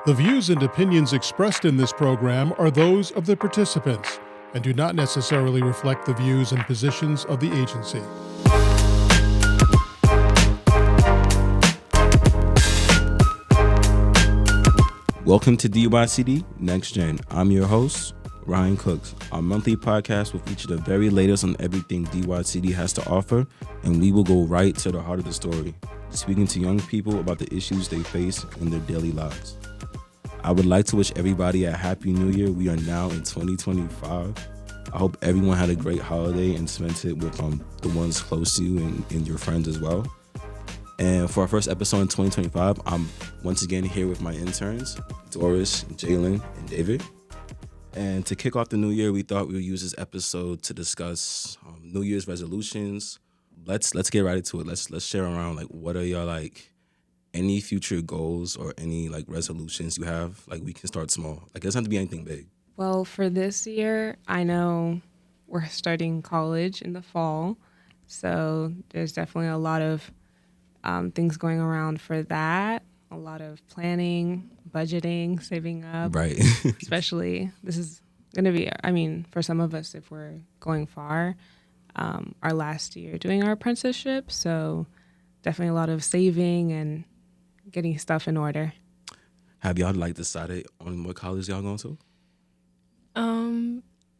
The views and opinions expressed in this program are those of the participants and do not necessarily reflect the views and positions of the agency. Welcome to DYCD Next Gen. I'm your host, Ryan Cooks. Our monthly podcast will feature the very latest on everything DYCD has to offer, and we will go right to the heart of the story, speaking to young people about the issues they face in their daily lives. I would like to wish everybody a Happy New Year. We are now in 2025. I hope everyone had a great holiday and spent it with the ones close to you and your friends as well. And for our first episode in 2025, I'm once again here with my interns, Doris, Jaylien, and David. And to kick off the new year, we thought we would use this episode to discuss New Year's resolutions. Let's get right into it. Let's share around what are your any future goals or any resolutions you have. We can start small. It doesn't have to be anything big. Well, for this year, I know we're starting college in the fall, so there's definitely a lot of things going around for that. A lot of planning, budgeting, saving up. Right. Especially, this is going to be, for some of us, if we're going far, our last year doing our apprenticeship. So definitely a lot of saving and getting stuff in order. Have y'all decided on what college y'all going to?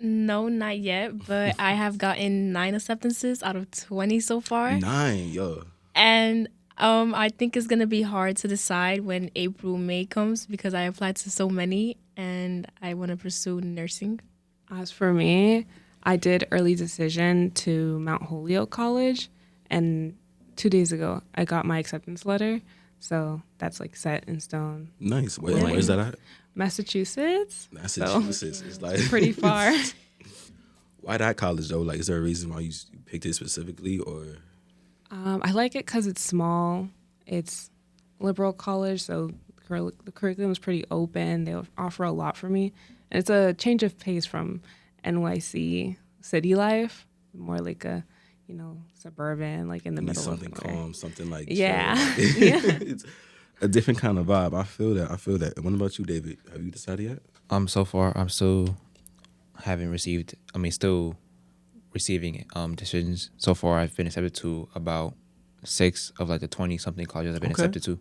No, not yet, but I have gotten 9 acceptances out of 20 so far. 9, yo. And I think it's gonna be hard to decide when April, May comes because I applied to so many and I want to pursue nursing. As for me, I did early decision to Mount Holyoke College, and 2 days ago I got my acceptance letter. So that's set in stone. Nice. Where's that at? Massachusetts. Massachusetts is pretty far. Why that college though? Is there a reason why you picked it specifically, or? I like it because it's small. It's liberal college, so the curriculum is pretty open. They offer a lot for me, and it's a change of pace from NYC city life, more a suburban, in the middle something of something calm, something yeah. Yeah. It's a different kind of vibe. I feel that. And what about you, David? Have you decided yet? So far, I'm still still receiving decisions. So far, I've been accepted to about 6 of the 20-something colleges I've been accepted to,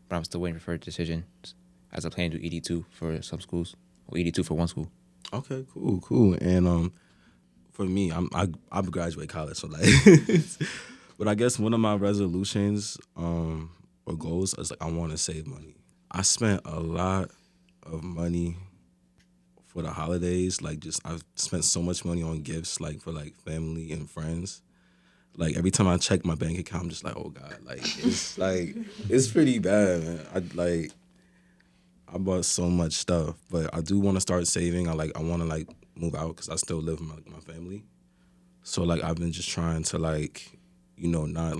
but I'm still waiting for decisions as I plan to do ED2 for some schools, or ED2 for one school. Okay, cool. And for me, I graduate college, so but I guess one of my resolutions or goals is I want to save money. I spent a lot of money for the holidays. I've spent so much money on gifts, for family and friends. Every time I check my bank account, I'm just oh God, it's it's pretty bad, man. I bought so much stuff, but I do want to start saving. I want to move out because I still live with my family. So I've been just trying to not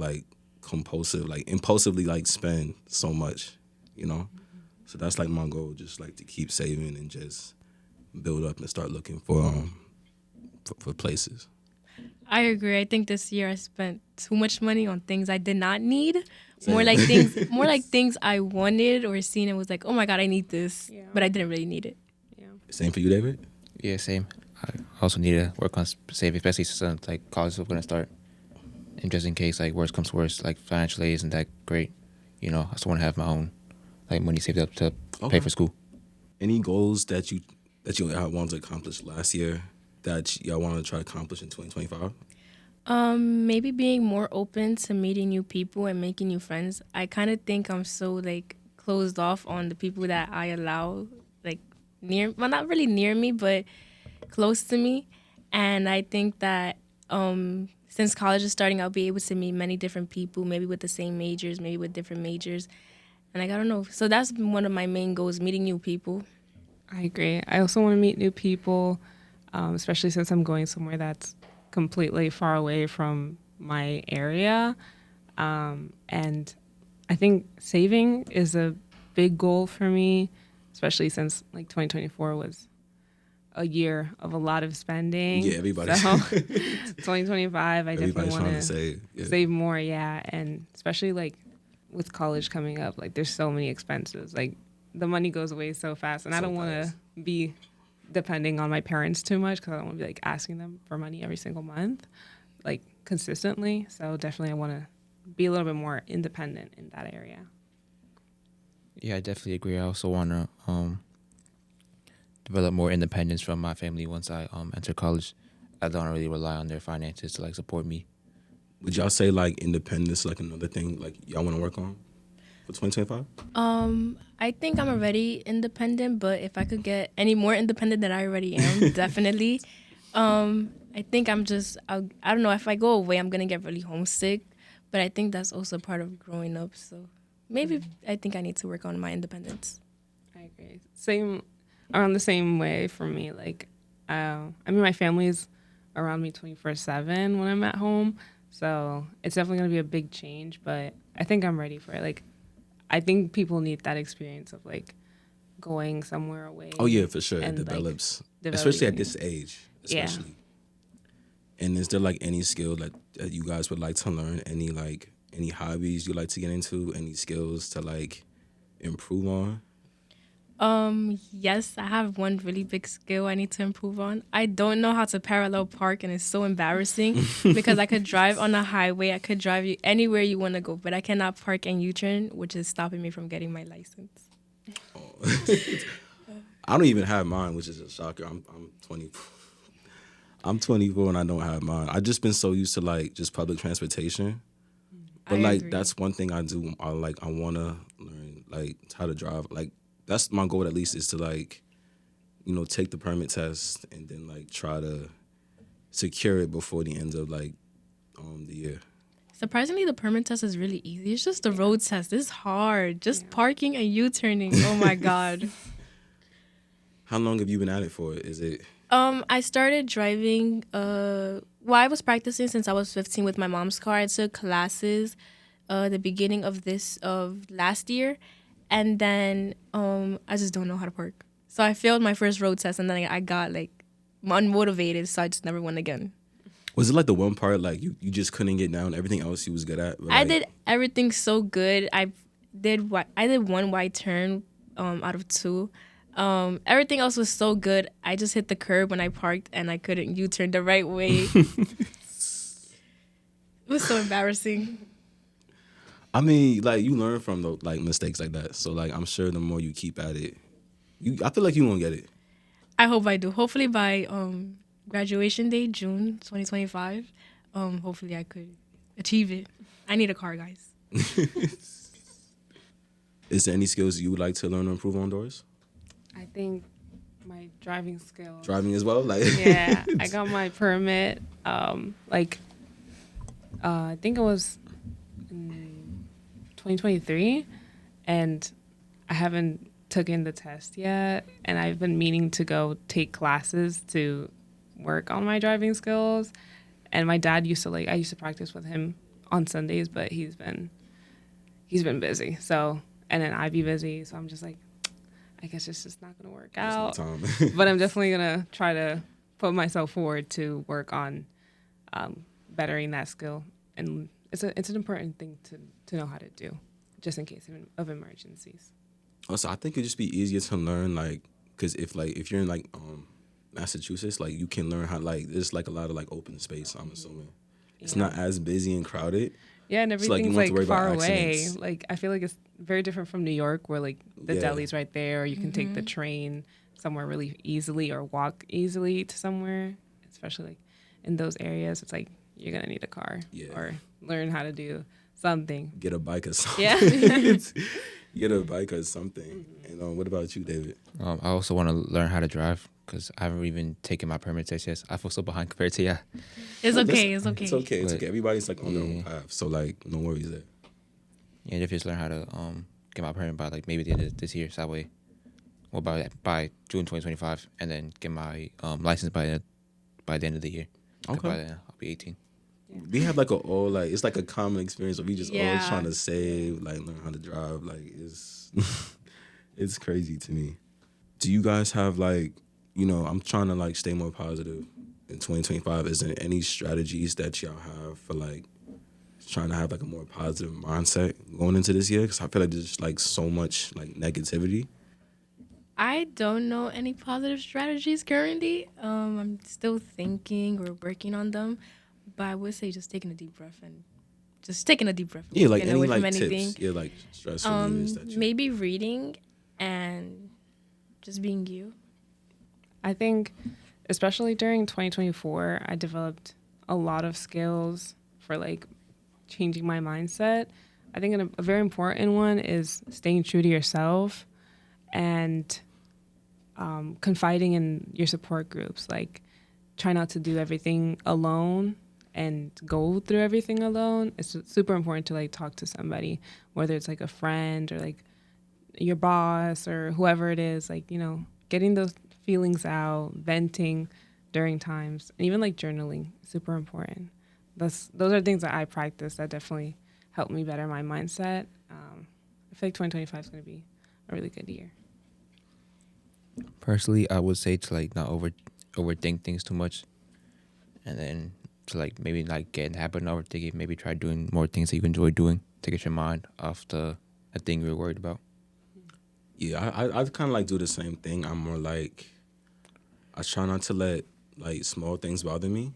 impulsively spend so much, So that's my goal, just to keep saving and just build up and start looking for places. I agree. I think this year I spent too much money on things I did not need. Same. More like things I wanted or seen and was oh my God, I need this, but I didn't really need it. Yeah. Same for you, David? Yeah, same. I also need to work on saving, especially since college is going to start. And just in case worst comes to worst, financial aid isn't that great. I still want to have my own money saved up to pay for school. Any goals that you wanted to accomplish last year that y'all want to try to accomplish in 2025? Maybe being more open to meeting new people and making new friends. I kind of think I'm so closed off on the people that I allow not really near me, but close to me. And I think that since college is starting, I'll be able to meet many different people, maybe with the same majors, maybe with different majors. And I don't know. So that's one of my main goals, meeting new people. I agree. I also want to meet new people, especially since I'm going somewhere that's completely far away from my area. And I think saving is a big goal for me, especially since 2024 was a year of a lot of spending. Yeah, everybody. So 2025, I definitely want to save more. Yeah, and especially with college coming up, there's so many expenses. the money goes away so fast, and I So don't want fast. to be depending on my parents too much because I don't want to be like asking them for money every single month, like consistently. So definitely, I want to be a little bit more independent in that area. Yeah, I definitely agree. I also want to develop more independence from my family once I enter college. I don't really rely on their finances to like support me. Would y'all say like independence like another thing like y'all want to work on for 2025? I think I'm already independent, but if I could get any more independent than I already am, definitely. I think I don't know, if I go away, I'm going to get really homesick, but I think that's also part of growing up. So maybe I think I need to work on my independence. I agree. Around the same way for me. Like, my family's around me 24/7 when I'm at home, so it's definitely gonna be a big change. But I think I'm ready for it. Like, I think people need that experience of like going somewhere away. Oh yeah, for sure. It and, develops, like, especially at developing. this age, Yeah. especially. And is there like any skill that you guys would like to learn? Any hobbies you like to get into? Any skills to like improve on? Yes, I have one really big skill I need to improve on. I don't know how to parallel park, and it's so embarrassing because I could drive on a highway, I could drive you anywhere you want to go, but I cannot park and U-turn, which is stopping me from getting my license. I don't even have mine, which is a shocker. I'm 20. I'm 24 and I don't have mine. I've just been so used to like just public transportation. But I like agree. that's one thing I do. I want to learn like how to drive. Like that's my goal at least is to like, take the permit test and then like try to secure it before the end of like the year. Surprisingly, the permit test is really easy. It's just the road test. It's hard. Just parking and U-turning. Oh my God. How long have you been at it for? Is it? I started driving. I was practicing since I was 15 with my mom's car. I took classes, the beginning of last year, and then I just don't know how to park. So I failed my first road test, and then I got like unmotivated, so I just never went again. Was it like the one part like you just couldn't get down? Everything else you was good at. But, I like, did everything so good. I did one wide turn out of two. Everything else was so good. I just hit the curb when I parked and I couldn't U-turn the right way. It was so embarrassing. I mean, like you learn from the like mistakes like that. So like I'm sure the more you keep at it, I feel like you won't get it. I hope I do. Hopefully by graduation day, June 2025, hopefully I could achieve it. I need a car, guys. Is there any skills you would like to learn or improve on, Doris? I think my driving skills. Driving as well? Like Yeah, I got my permit. I think it was in 2023, and I haven't taken the test yet. And I've been meaning to go take classes to work on my driving skills. And my dad I used to practice with him on Sundays, but he's been busy. So, and then I'd be busy. So I'm just like, I guess it's just not going to work out. time. But I'm definitely going to try to put myself forward to work on bettering that skill. And it's an important thing to know how to do, just in case of emergencies. Also, I think it'd just be easier to learn, like, because if you're in like Massachusetts, like you can learn how like there's like a lot of like open space. I'm assuming it's not as busy and crowded. Yeah, and So, like, you everything's won't have to worry far about away. accidents. Like I feel like it's very different from New York, where like the Yeah. deli's right there, or you can take the train somewhere really easily or walk easily to somewhere. Especially like in those areas, it's like you're gonna need a car or learn how to do something. Get a bike or something. Yeah. Get a bike or something. And what about you, David? I also want to learn how to drive because I haven't even taken my permit test yet. I feel so behind compared to yeah. It's okay. It's okay. It's okay. It's But- okay. Everybody's like on their own path, so like no worries there. Yeah, if just learn how to get my permit by like maybe the end of this year, so that way, well by June 2025, and then get my license by the end of the year. Okay. By then I'll be 18. We have like it's like a common experience where we just always Yeah. trying to save, like learn how to drive. Like it's it's crazy to me. Do you guys have like, I'm trying to like stay more positive in 2025. Is there any strategies that y'all have for like trying to have like a more positive mindset going into this year? Because I feel like there's like so much like negativity. I don't know any positive strategies currently. I'm still thinking or working on them, but I would say just taking a deep breath and just taking a deep breath. Yeah, like getting any away from like anything. tips. Yeah, like stress relievers that you. Maybe reading and just being you. I think, especially during 2024, I developed a lot of skills for like changing my mindset. I think a very important one is staying true to yourself and confiding in your support groups. Like, try not to do everything alone and go through everything alone. It's super important to like talk to somebody, whether it's like a friend or like your boss or whoever it is, like, you know, getting those feelings out, venting during times, and even like journaling, super important. Those are things that I practice that definitely help me better my mindset. I feel like 2025 is going to be a really good year. Personally, I would say to like not overthink things too much, and then to like maybe like get in the habit of not overthinking. Maybe try doing more things that you enjoy doing to get your mind off the thing you're worried about. Yeah, I kind of like do the same thing. I'm more like, I try not to let like small things bother me.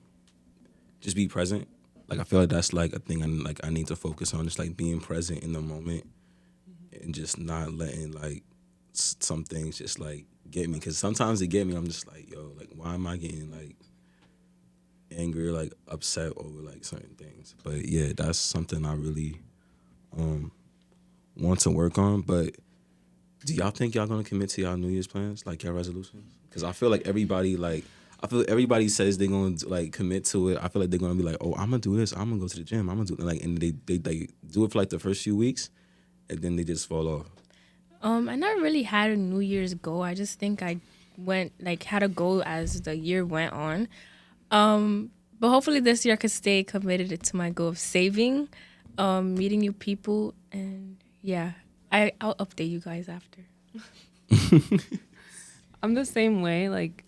Just be present. Like I feel like that's like a thing I need to focus on. Just like being present in the moment, and just not letting like some things just like get me. Because sometimes they get me. I'm just like, yo, like why am I getting like angry or like upset over like certain things? But yeah, that's something I really want to work on. But do y'all think y'all gonna commit to y'all New Year's plans, like your resolutions? Because I feel like everybody says they're gonna like commit to it. I feel like they're gonna be like, oh, I'm gonna do this. I'm gonna go to the gym. I'm gonna do it. Like, and they do it for like the first few weeks, and then they just fall off. I never really had a New Year's goal. I just think I had a goal as the year went on. But hopefully this year I could stay committed to my goal of saving, meeting new people, and yeah, I'll update you guys after. I'm the same way. Like,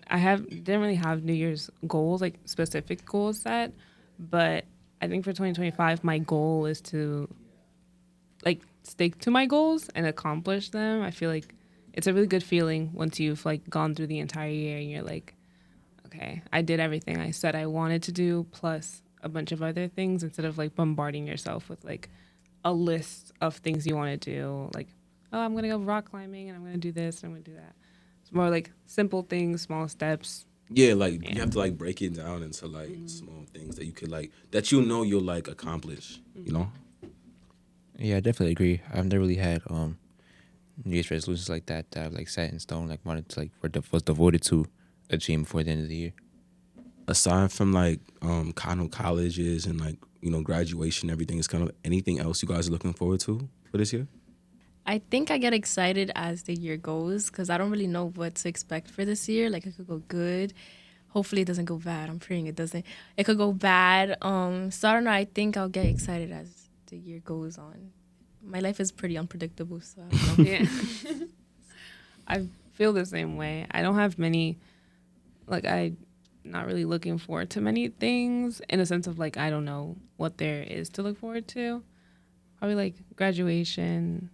didn't really have New Year's goals, like specific goals set, but I think for 2025, my goal is to like stick to my goals and accomplish them. I feel like it's a really good feeling once you've like gone through the entire year and you're like, okay, I did everything I said I wanted to do, plus a bunch of other things, instead of like bombarding yourself with like a list of things you want to do. Like, oh, I'm going to go rock climbing and I'm going to do this and I'm going to do that. It's more like simple things, small steps. Yeah, like you have to like break it down into like small things that you could like that you'll like accomplish. You know. Yeah, I definitely agree. I've never really had New Year's resolutions like that I've like set in stone, like wanted to like was devoted to achieving before the end of the year. Aside from like kind of colleges and like, you know, graduation, everything, is kind of anything else you guys are looking forward to for this year? I think I get excited as the year goes because I don't really know what to expect for this year. Like, it could go good. Hopefully it doesn't go bad. I'm praying it doesn't. It could go bad. So I don't know. I think I'll get excited as the year goes on. My life is pretty unpredictable, so I don't know. Yeah. I feel the same way. I don't have many, like, I'm not really looking forward to many things in a sense of like, I don't know what there is to look forward to. Probably like graduation,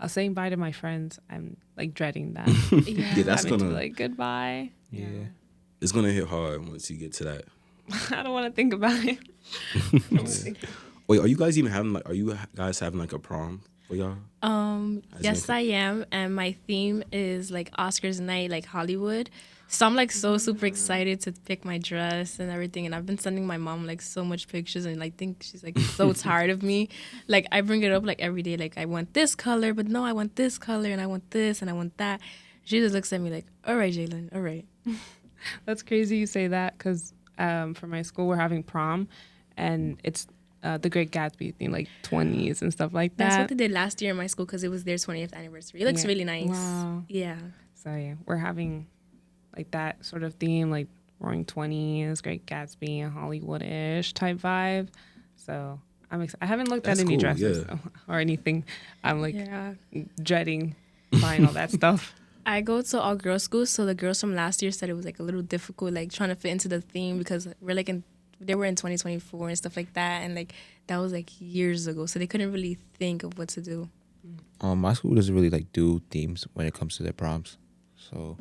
saying bye to my friends. I'm like dreading that. Yeah, that's Having gonna to, like, goodbye. Yeah. It's gonna hit hard once you get to that. I don't want to think about it. Wait, are you guys having like a prom for y'all? Yes, I am, and my theme is like Oscars night, like Hollywood. So I'm like so super excited to pick my dress and everything, and I've been sending my mom like so much pictures, and like think she's like so tired of me. Like, I bring it up like every day, like I want this color, but no, I want this color, and I want this, and I want that. She just looks at me like, all right, Jaylien, all right. That's crazy you say that because for my school we're having prom, and it's the Great Gatsby theme, like 20s and stuff like that. That's what they did last year in my school because it was their 20th anniversary. It looks really nice. Wow. Yeah. So yeah, we're having like that sort of theme, like Roaring 20s, Great Gatsby, Hollywood-ish type vibe. So I'm excited. I haven't looked at any dresses or anything. I'm like dreading buying all that stuff. I go to all girls school, so the girls from last year said it was like a little difficult, like trying to fit into the theme because they were in 2024 and stuff like that, and like that was like years ago, so they couldn't really think of what to do. My school doesn't really like do themes when it comes to their proms, so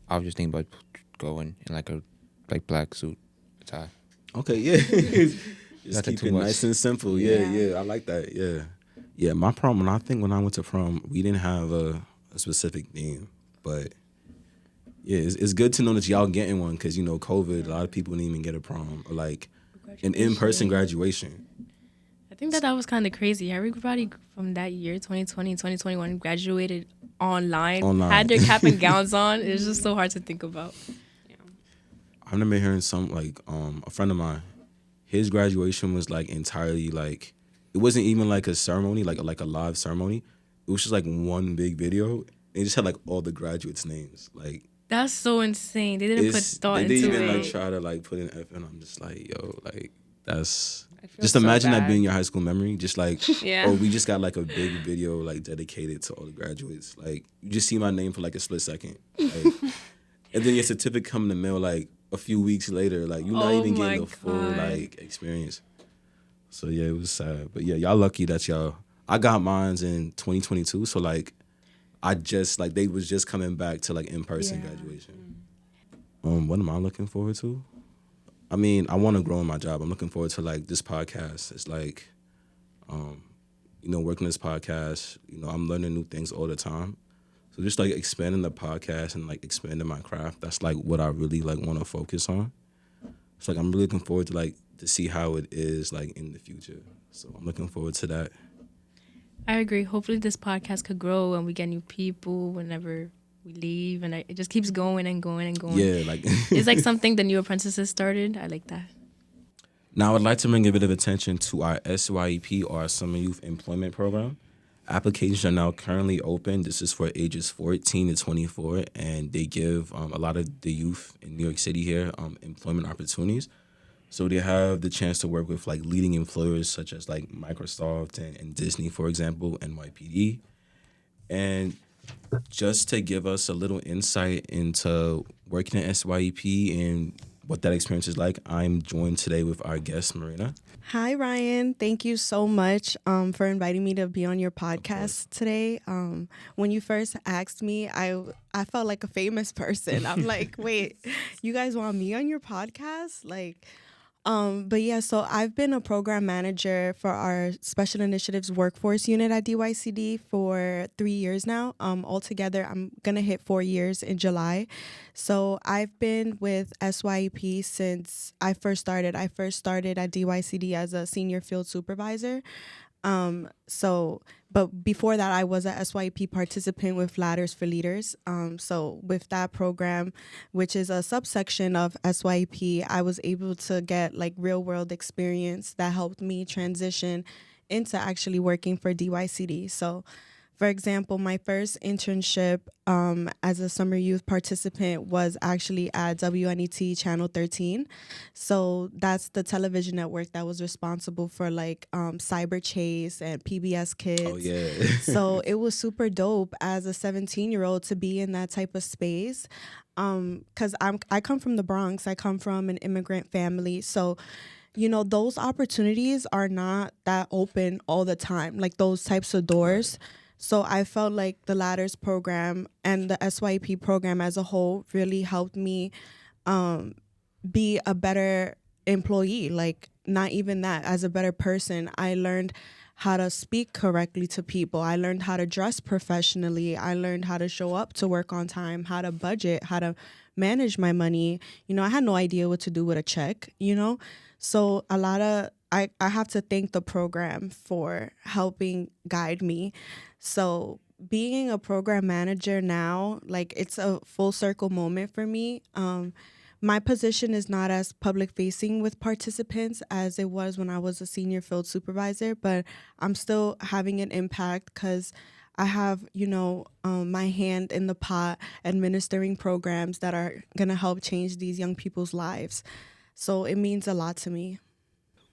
I was just thinking about going in like a black suit tie. Okay, yeah. Just Nothing keep too it much. nice and simple. Yeah. Yeah, I like that. Yeah. My prom, when I went to prom, we didn't have a specific theme, but yeah, it's good to know that y'all getting one because COVID. A lot of people didn't even get a prom or like an in-person graduation. I think that was kind of crazy. Everybody from that year, 2020, 2021, graduated online, had their cap and gowns on. It's just so hard to think about. I remember hearing some like a friend of mine, his graduation was like entirely like it wasn't even like a ceremony, like a live ceremony. It was just like one big video. It just had like all the graduates' names. Like That's so insane. They didn't put thought they into didn't even it. like try to like put in effort. And I'm just like, yo, like that's I feel just so imagine that bad. being your high school memory. Just like, Yeah. oh, we just got like a big video like dedicated to all the graduates. Like you just see my name for like a split second. Like, and then your certificate come in the mail like a few weeks later. Like you're not Oh even my getting the full God. like experience. So yeah, it was sad. But yeah, y'all lucky that I got mines in 2022. So like I just like they was just coming back to like in-person graduation. What am I looking forward to? I mean, I want to grow in my job. I'm looking forward to like this podcast. It's like, working this podcast. I'm learning new things all the time. So just like expanding the podcast and like expanding my craft. That's like what I really like want to focus on. So like I'm really looking forward to like to see how it is like in the future. So I'm looking forward to that. I agree. Hopefully this podcast could grow and we get new people whenever we leave. And it just keeps going and going and going. Yeah, like It's like something the new apprentices started. I like that. Now, I'd like to bring a bit of attention to our SYEP, or our Summer Youth Employment Program. Applications are now currently open. This is for ages 14 to 24, and they give a lot of the youth in New York City here employment opportunities. So they have the chance to work with like leading employers such as like Microsoft and Disney, for example, NYPD. And just to give us a little insight into working at SYEP and what that experience is like, I'm joined today with our guest, Marina. Hi, Ryan. Thank you so much for inviting me to be on your podcast today. When you first asked me, I felt like a famous person. I'm like, wait, you guys want me on your podcast? But yeah, so I've been a program manager for our Special Initiatives Workforce Unit at DYCD for 3 years now. Altogether, I'm going to hit 4 years in July. So I've been with SYEP since I first started. I first started at DYCD as a senior field supervisor. But before that, I was a SYEP participant with Ladders for Leaders. So with that program, which is a subsection of SYEP, I was able to get like real world experience that helped me transition into actually working for DYCD. So for example, my first internship as a summer youth participant was actually at WNET Channel 13. So that's the television network that was responsible for like Cyber Chase and PBS Kids. Oh, yeah. So it was super dope as a 17-year-old to be in that type of space. Because I come from the Bronx. I come from an immigrant family. So those opportunities are not that open all the time, like those types of doors. So I felt like the Ladders program and the SYEP program as a whole really helped me be a better employee. Like, not even that, as a better person. I learned how to speak correctly to people. I learned how to dress professionally. I learned how to show up to work on time, how to budget, how to manage my money. I had no idea what to do with a check, So I have to thank the program for helping guide me. So being a program manager now, like, it's a full circle moment for me. My position is not as public facing with participants as it was when I was a senior field supervisor, but I'm still having an impact because I have, my hand in the pot administering programs that are going to help change these young people's lives. So it means a lot to me.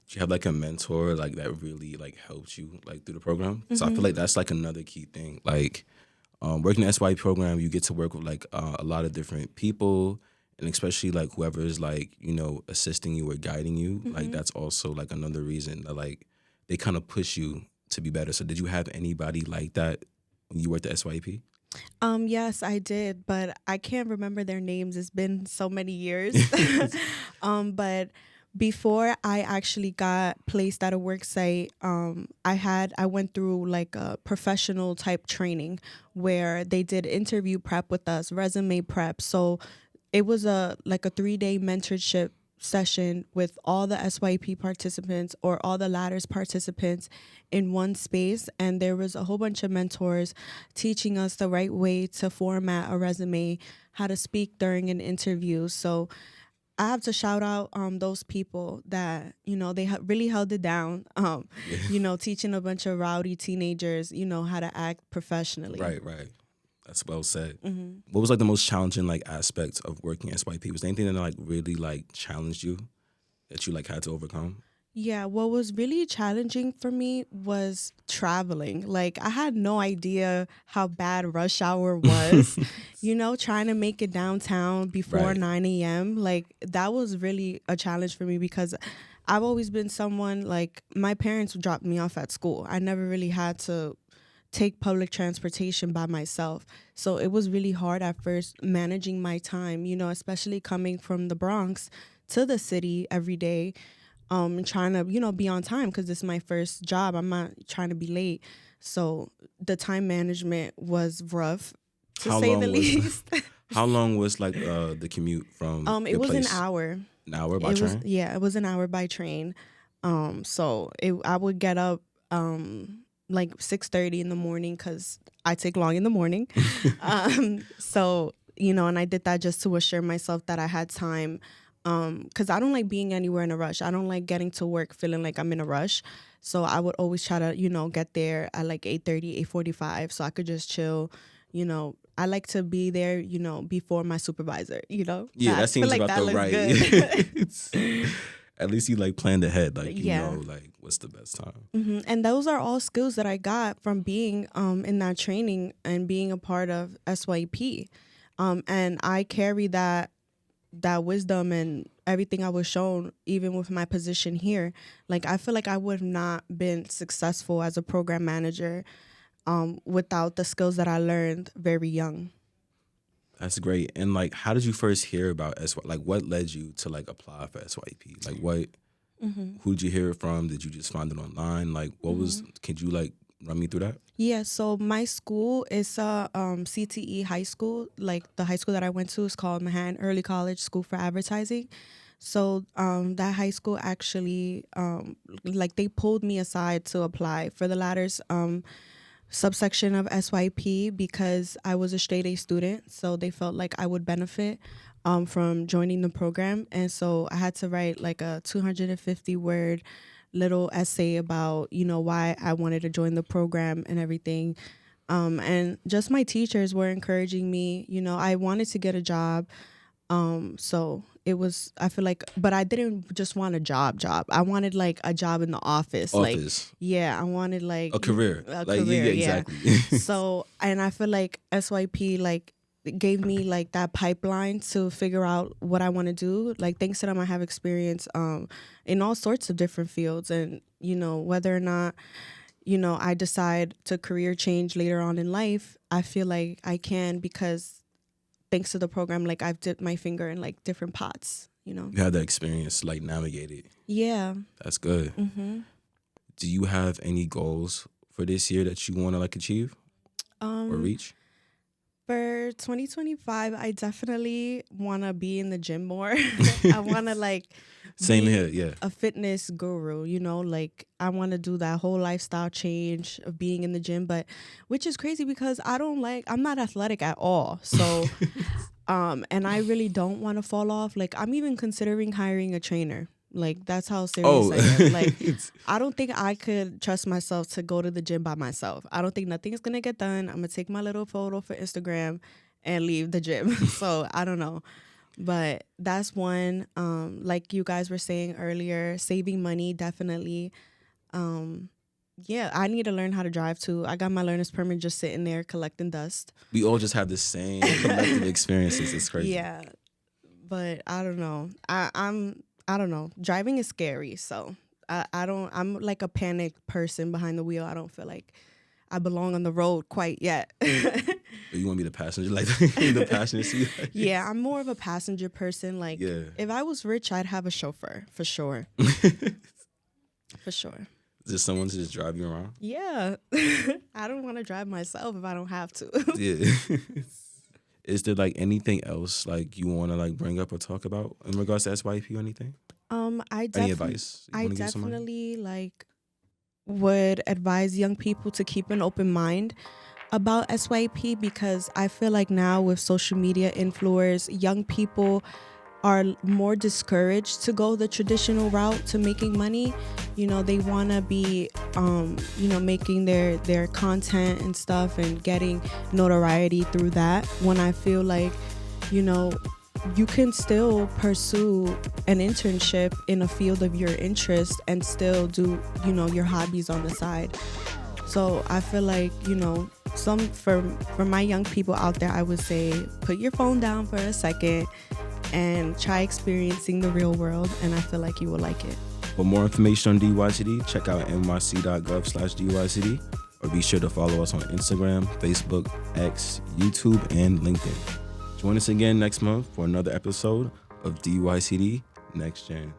Do you have like a mentor like that really like helped you like through the program? So I feel like that's like another key thing. Like working the SYEP program, you get to work with like a lot of different people, and especially like whoever is like, assisting you or guiding you. Like that's also like another reason that like they kind of push you to be better. So did you have anybody like that when you worked at SYEP? Yes, I did, but I can't remember their names. It's been so many years. But before I actually got placed at a work site, I went through like a professional type training where they did interview prep with us, resume prep. So it was a 3-day mentorship session with all the SYP participants or all the ladders participants in one space, and there was a whole bunch of mentors teaching us the right way to format a resume, how to speak during an interview. So I have to shout out those people that, they really held it down, teaching a bunch of rowdy teenagers, how to act professionally. Right. That's well said. Mm-hmm. What was like the most challenging like aspect of working at SYP? Was there anything that like really like challenged you that you like had to overcome? Yeah, what was really challenging for me was traveling. Like, I had no idea how bad rush hour was, trying to make it downtown before Right. 9 a.m. Like, that was really a challenge for me because I've always been someone, like, my parents dropped me off at school. I never really had to take public transportation by myself. So it was really hard at first managing my time, especially coming from the Bronx to the city every day. Trying to, be on time because this is my first job. I'm not trying to be late. So the time management was rough, to say the least. How long was like the commute from It was place? an hour. An hour by train? It was an hour by train. So I would get up like 6:30 in the morning because I take long in the morning. So, and I did that just to assure myself that I had time. Because I don't like being anywhere in a rush. I don't like getting to work feeling like I'm in a rush. So I would always try to, get there at like 8:30, 8:45 so I could just chill. I like to be there, before my supervisor, Yeah, that seems like about that the looks right. good. At least you like planned ahead, like you Yeah. know like what's the best time. Mm-hmm. And those are all skills that I got from being in that training and being a part of SYP. And I carry that wisdom and everything I was shown, even with my position here. Like, I feel like I would have not been successful as a program manager without the skills that I learned very young. That's great. And like, how did you first hear about SYP? Like, what led you to like apply for SYP? Like, who did you hear it from? Did you just find it online? Like, what was? Could you like run me through that? Yeah, so my school is a CTE high school. Like, the high school that I went to is called Manhattan Early College School for Advertising. So that high school actually, they pulled me aside to apply for the ladders subsection of SYP because I was a straight A student. So they felt like I would benefit from joining the program. And so I had to write like a 250-word little essay about, why I wanted to join the program and everything. And just my teachers were encouraging me. I wanted to get a job. So it was, I feel like, but I didn't just want a job. I wanted like a job in the office. Like, yeah, I wanted like a career. Yeah, exactly. So, and I feel like SYP like gave me like that pipeline to figure out what I want to do. Like, thanks to them, I have experience in all sorts of different fields. And, whether or not, I decide to career change later on in life, I feel like I can because thanks to the program, like I've dipped my finger in like different pots, You had that experience, like navigate it. Yeah. That's good. Mm-hmm. Do you have any goals for this year that you want to like achieve or reach? For 2025, I definitely want to be in the gym more. I want to like Same here, yeah. a fitness guru, like I want to do that whole lifestyle change of being in the gym, but which is crazy because I'm not athletic at all. So, and I really don't want to fall off. Like, I'm even considering hiring a trainer. Like, that's how serious I am. Like, I don't think I could trust myself to go to the gym by myself. I don't think nothing's going to get done. I'm going to take my little photo for Instagram and leave the gym. So, I don't know. But that's one. Like you guys were saying earlier, saving money, definitely. Yeah, I need to learn how to drive too. I got my learner's permit just sitting there collecting dust. We all just have the same collective experiences. It's crazy. Yeah, but I don't know. I don't know. Driving is scary, so I don't. I'm like a panicked person behind the wheel. I don't feel like I belong on the road quite yet. You want to be the passenger, like the passenger seat? Yeah, I'm more of a passenger person. Like, Yeah. if I was rich, I'd have a chauffeur for sure. For sure. Just someone to just drive you around? Yeah. I don't want to drive myself if I don't have to. Yeah. Is there like anything else like you want to like bring up or talk about in regards to SYEP or anything? Any advice? I definitely like would advise young people to keep an open mind about SYEP, because I feel like now with social media influencers, young people are more discouraged to go the traditional route to making money. You know, they want to be, making their content and stuff and getting notoriety through that. When I feel like, you can still pursue an internship in a field of your interest and still do, your hobbies on the side. So I feel like, for my young people out there, I would say put your phone down for a second and try experiencing the real world, and I feel like you will like it. For more information on DYCD, check out nyc.gov/DYCD, or be sure to follow us on Instagram, Facebook, X, YouTube, and LinkedIn. Join us again next month for another episode of DYCD Next Gen.